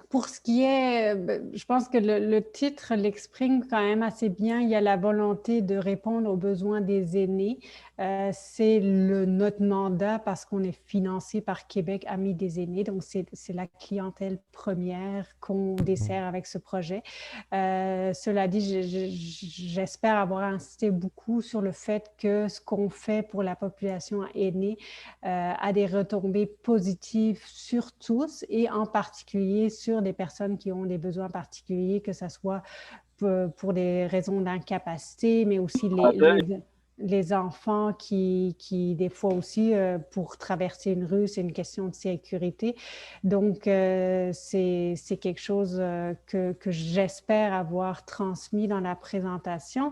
pour ce qui est, je pense que le titre l'exprime quand même assez bien. Il y a la volonté de répondre aux besoins des aînés. C'est notre mandat parce qu'on est financé par Québec Amis des aînés. Donc, c'est la clientèle première qu'on dessert avec ce projet. Cela dit, j'espère avoir insisté beaucoup sur le fait que ce qu'on fait pour la population aînée a des retombées positives sur tous et en particulier sur des personnes qui ont des besoins particuliers, que ce soit pour des raisons d'incapacité, mais aussi les enfants qui des fois aussi, pour traverser une rue, c'est une question de sécurité. Donc, c'est quelque chose que j'espère avoir transmis dans la présentation.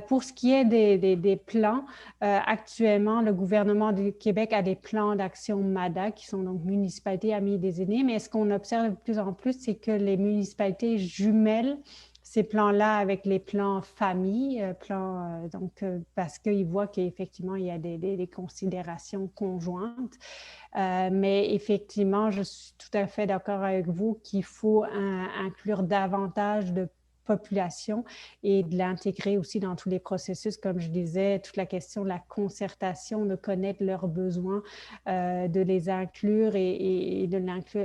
Pour ce qui est des plans, actuellement, le gouvernement du Québec a des plans d'action MADA, qui sont donc municipalités amies des aînés, mais ce qu'on observe de plus en plus, c'est que les municipalités jumelles ces plans-là avec les plans famille, parce qu'ils voient qu'effectivement, il y a des considérations conjointes. Mais effectivement, je suis tout à fait d'accord avec vous qu'il faut inclure davantage de population et de l'intégrer aussi dans tous les processus, comme je disais, toute la question de la concertation, de connaître leurs besoins, de les inclure et de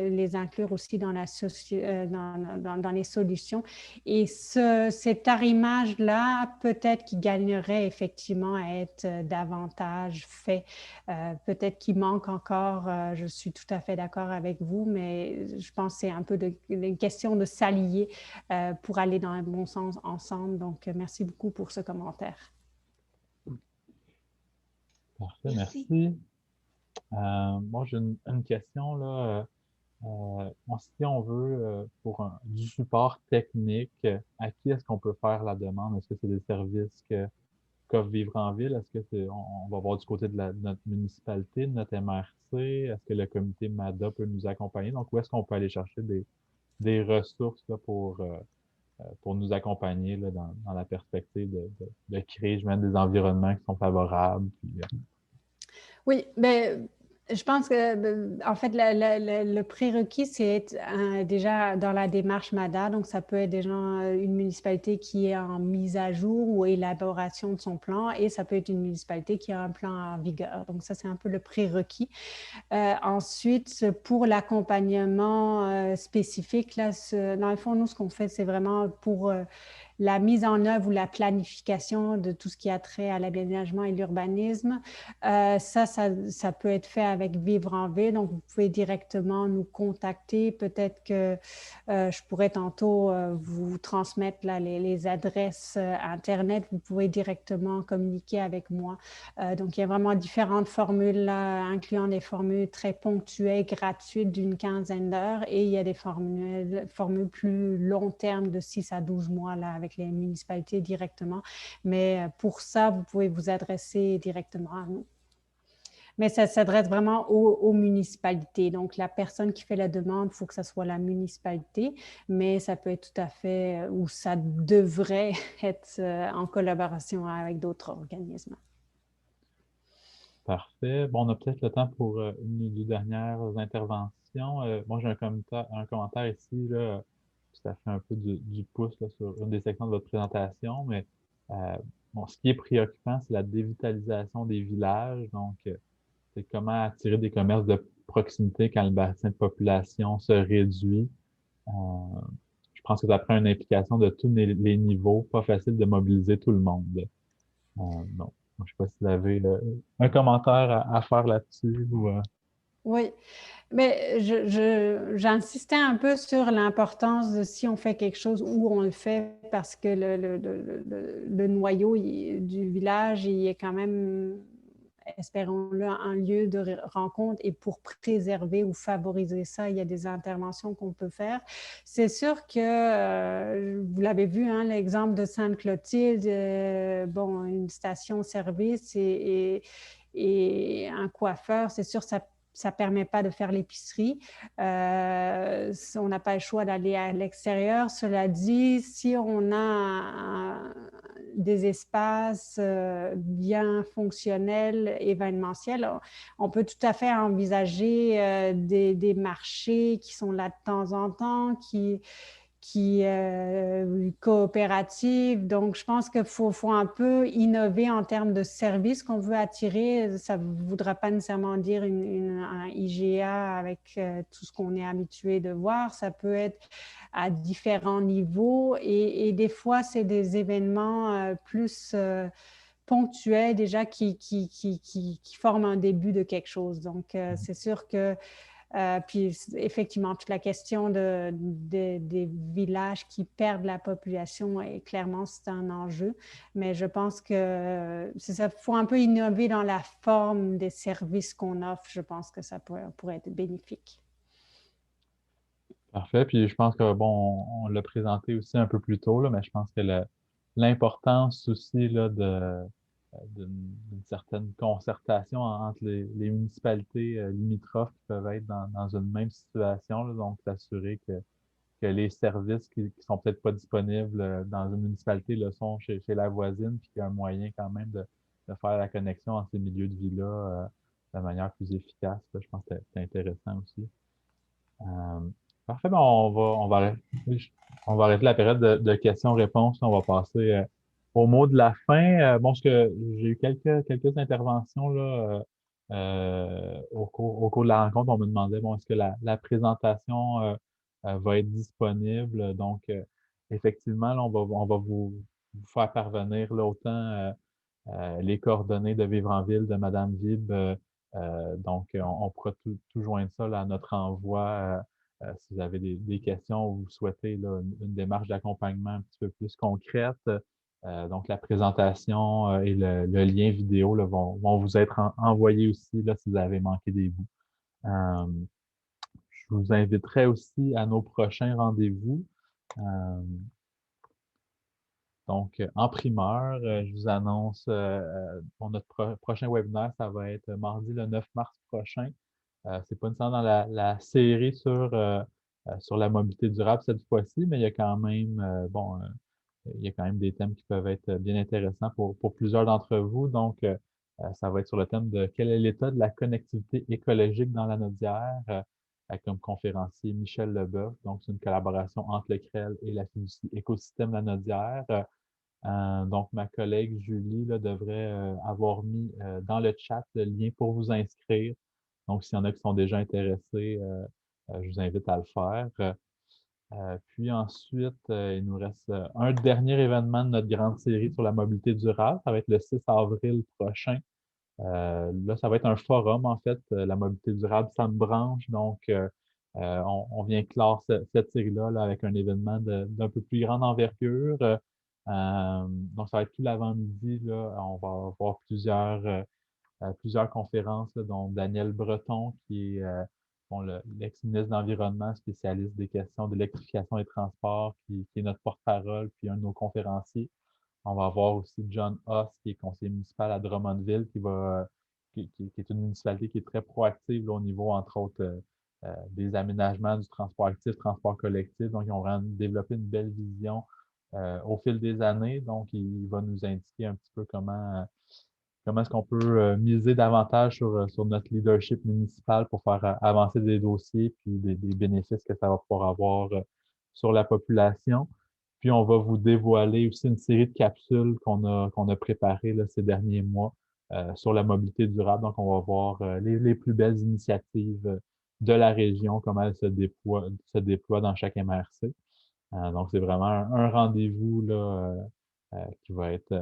les inclure aussi dans, dans les solutions. Et cet arrimage-là, peut-être qu'il gagnerait effectivement à être davantage fait. Peut-être qu'il manque encore, je suis tout à fait d'accord avec vous, mais je pense que c'est un peu une question de s'allier pour aller dans le bon sens ensemble. Donc, merci beaucoup pour ce commentaire. Parfait, merci. Moi, j'ai une question là. Si on veut pour du support technique, à qui est-ce qu'on peut faire la demande? Est-ce que c'est des services qu'offre Vivre en Ville? Est-ce que on va voir du côté de notre municipalité, de notre MRC? Est-ce que le comité MADA peut nous accompagner? Donc, où est-ce qu'on peut aller chercher des ressources là, pour nous accompagner là, dans la perspective de créer, je mets, des environnements qui sont favorables? Puis, Oui, mais je pense que, en fait, le prérequis, c'est être déjà dans la démarche MADA. Donc, ça peut être déjà une municipalité qui est en mise à jour ou élaboration de son plan, et ça peut être une municipalité qui a un plan en vigueur. Donc, ça, c'est un peu le prérequis. Ensuite, pour l'accompagnement spécifique, là, dans le fond, nous, ce qu'on fait, c'est vraiment pour la mise en œuvre ou la planification de tout ce qui a trait à l'aménagement et l'urbanisme. Ça peut être fait avec Vivre en Ville. Donc, vous pouvez directement nous contacter. Peut-être que je pourrais tantôt vous transmettre là, les adresses Internet. Vous pouvez directement communiquer avec moi. Donc, il y a vraiment différentes formules, là, incluant des formules très ponctuelles, gratuites d'une 15aine d'heures. Et il y a des formules plus long terme de 6 à 12 mois là, avec les municipalités directement. Mais pour ça, vous pouvez vous adresser directement à nous. Mais ça s'adresse vraiment aux municipalités. Donc, la personne qui fait la demande, il faut que ce soit la municipalité, mais ça peut être tout à fait, ou ça devrait être en collaboration avec d'autres organismes. parfait. Bon, on a peut-être le temps pour une ou deux dernières interventions. Moi, j'ai un commentaire ici, là, ça fait un peu du pouce là, sur une des sections de votre présentation, mais bon, ce qui est préoccupant, c'est la dévitalisation des villages. Donc, c'est comment attirer des commerces de proximité quand le bassin de population se réduit. Euh, je pense que ça prend une implication de tous les niveaux, pas facile de mobiliser tout le monde. Donc, je ne sais pas si vous avez un commentaire à faire là-dessus ou. Oui, mais j'insistais un peu sur l'importance de si on fait quelque chose, où on le fait, parce que le noyau du village, il est quand même, espérons-le, un lieu de rencontre, et pour préserver ou favoriser ça, il y a des interventions qu'on peut faire. C'est sûr que, vous l'avez vu, hein, l'exemple de Sainte-Clotilde, bon, une station-service et un coiffeur, c'est sûr, ça ne permet pas de faire l'épicerie. On n'a pas le choix d'aller à l'extérieur. Cela dit, si on a des espaces bien fonctionnels, événementiels, on peut tout à fait envisager des marchés qui sont là de temps en temps, qui coopérative. Donc, je pense qu'il faut un peu innover en termes de services qu'on veut attirer. Ça ne voudra pas nécessairement dire un IGA avec tout ce qu'on est habitué de voir. Ça peut être à différents niveaux et des fois, c'est des événements plus ponctuels déjà qui forment un début de quelque chose. Donc, c'est sûr que puis effectivement, toute la question des villages qui perdent la population, et clairement, c'est un enjeu. Mais je pense que c'est ça, il faut un peu innover dans la forme des services qu'on offre. Je pense que ça pourrait être bénéfique. Parfait. Puis je pense que, bon, on l'a présenté aussi un peu plus tôt, là, mais je pense que l'importance aussi là, d'une certaine concertation entre les municipalités limitrophes qui peuvent être dans une même situation, là, donc s'assurer que que les services qui ne sont peut-être pas disponibles dans une municipalité le sont chez la voisine, puis qu'il y a un moyen quand même de faire la connexion entre ces milieux de vie-là de manière plus efficace. Là, je pense que c'est intéressant aussi. Parfait, ben on va arrêter la période de questions-réponses. On va passer au mot de la fin. Bon, j'ai eu quelques interventions là, au cours de la rencontre. On me demandait, bon, est-ce que la présentation va être disponible? Donc, effectivement, là, on va vous faire parvenir là, autant les coordonnées de Vivre en Ville de Mme Vib. Donc, on pourra tout joindre ça là, à notre envoi si vous avez des questions ou vous souhaitez là, une démarche d'accompagnement un petit peu plus concrète. Donc, la présentation et le lien vidéo là, vont vous être envoyés aussi là, si vous avez manqué des bouts. Je vous inviterai aussi à nos prochains rendez-vous. Donc, en primeur, je vous annonce pour notre prochain webinaire, ça va être mardi le 9 mars prochain. C'est pas nécessairement dans la série sur la mobilité durable cette fois-ci, mais il y a quand même, il y a quand même des thèmes qui peuvent être bien intéressants pour plusieurs d'entre vous. Donc, ça va être sur le thème de quel est l'état de la connectivité écologique dans la Naudière, avec comme conférencier Michel Leboeuf. Donc, c'est une collaboration entre le CREL et la fiducie Écosystème La Naudière. Donc, ma collègue Julie là, devrait avoir mis dans le chat le lien pour vous inscrire. Donc, s'il y en a qui sont déjà intéressés, je vous invite à le faire. Puis ensuite, il nous reste un dernier événement de notre grande série sur la mobilité durable. Ça va être le 6 avril prochain. Là, ça va être un forum, en fait, la mobilité durable, ça me branche. Donc, on vient clore cette série-là là, avec un événement d'un peu plus grande envergure. Donc, ça va être tout l'avant-midi. Là, on va avoir plusieurs conférences, là, dont Daniel Breton, qui est l'ex-ministre de l'Environnement, spécialiste des questions d'électrification des transports, qui est notre porte-parole, puis un de nos conférenciers. On va avoir aussi John Huss, qui est conseiller municipal à Drummondville, qui est une municipalité qui est très proactive là, au niveau, entre autres, des aménagements du transport actif, transport collectif. Donc, ils ont vraiment développé une belle vision au fil des années. Donc, il va nous indiquer un petit peu comment est-ce qu'on peut miser davantage sur notre leadership municipal pour faire avancer des dossiers puis des bénéfices que ça va pouvoir avoir sur la population. Puis, on va vous dévoiler aussi une série de capsules qu'on a préparées là, ces derniers mois sur la mobilité durable. Donc, on va voir les plus belles initiatives de la région, comment elles se déploient dans chaque MRC. Donc, c'est vraiment un rendez-vous là, qui va être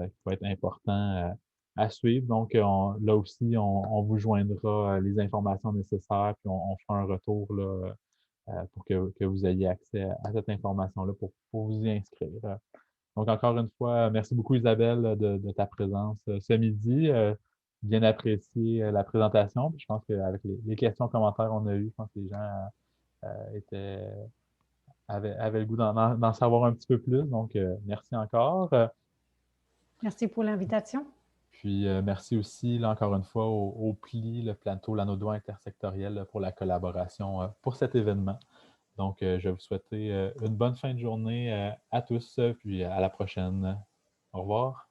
important à suivre. Donc, là aussi, on vous joindra les informations nécessaires, puis on fera un retour là, pour que vous ayez accès à cette information-là pour vous y inscrire. Donc, encore une fois, merci beaucoup Isabelle de ta présence ce midi. Bien apprécié la présentation. Puis je pense qu'avec les questions, commentaires qu'on a eues, je pense que les gens avaient le goût d'en savoir un petit peu plus. Donc, merci encore. Merci pour l'invitation. Puis, merci aussi, là, encore une fois, au PLI, le plateau Lanaudois intersectoriel, là, pour la collaboration pour cet événement. Donc, je vais vous souhaiter une bonne fin de journée à tous, puis à la prochaine. Au revoir.